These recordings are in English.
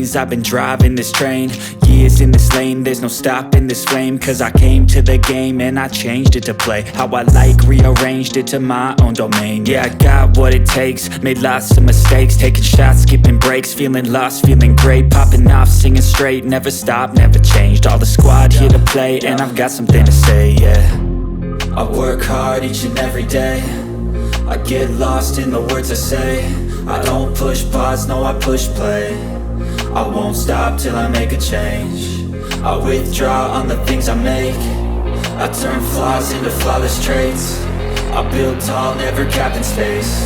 things. I've been driving this train, years in this lane. There's no stopping this flame, cause I came to the game and I changed it to play how I like, rearranged it to my own domain. Yeah, I got what it takes, made lots of mistakes, taking shots, skipping breaks, feeling lost, feeling great, popping off, singing straight, never stopped, never changed. All the squad here to play, and I've got something to say, yeah. I work hard each and every day, I get lost in the words I say. I don't push pause, no I push play. I won't stop till I make a change. I withdraw on the things I make. I turn flaws into flawless traits. I build tall, never capped in space.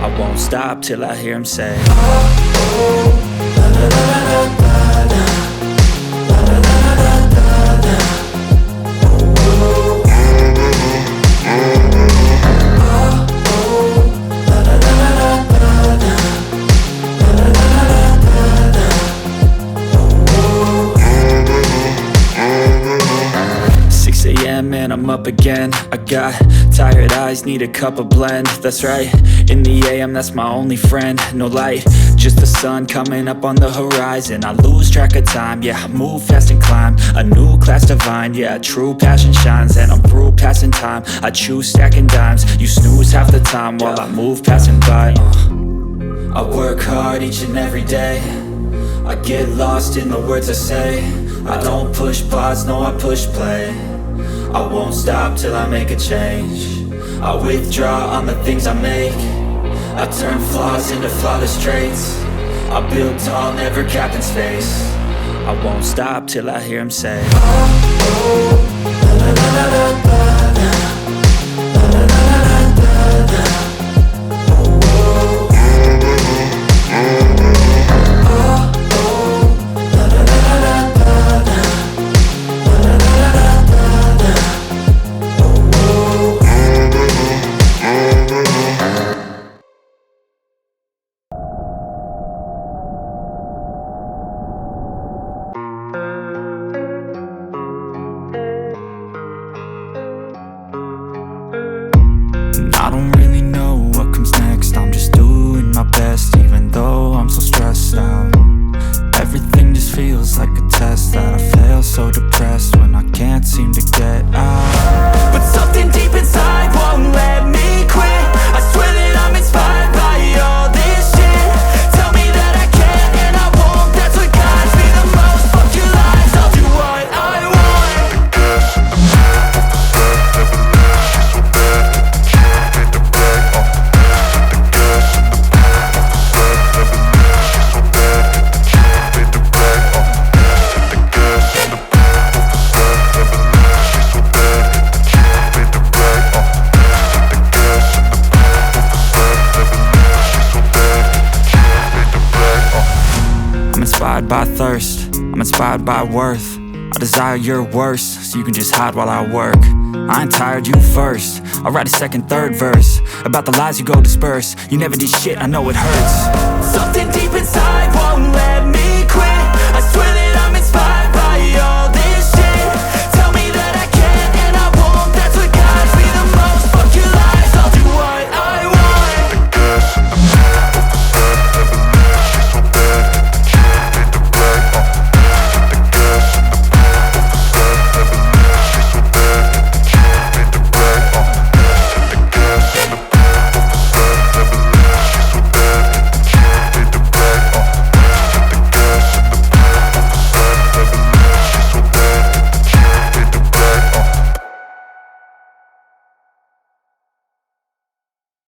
I won't stop till I hear him say, oh, oh, la la la la la la, la la la la la la, oh, oh, and I'm up again. I got tired eyes, need a cup of blend. That's right, in the AM, that's my only friend. No light, just the sun coming up on the horizon. I lose track of time, yeah, I move fast and climb a new class divine, yeah, true passion shines. And I'm through passing time, I choose stacking dimes. You snooze half the time while I move passing by. I work hard each and every day, I get lost in the words I say. I don't push pause, no I push play. I won't stop till I make a change. I withdraw on the things I make. I turn flaws into flawless traits. I build tall, never capped in space. I won't stop till I hear him say, oh, oh, la la la la la la, la la la la la la. By thirst, I'm inspired by worth. I desire your worst, so you can just hide while I work. I ain't tired, you first. I'll write a second, third verse about the lies you go disperse. You never did shit, I know it hurts. Something deep inside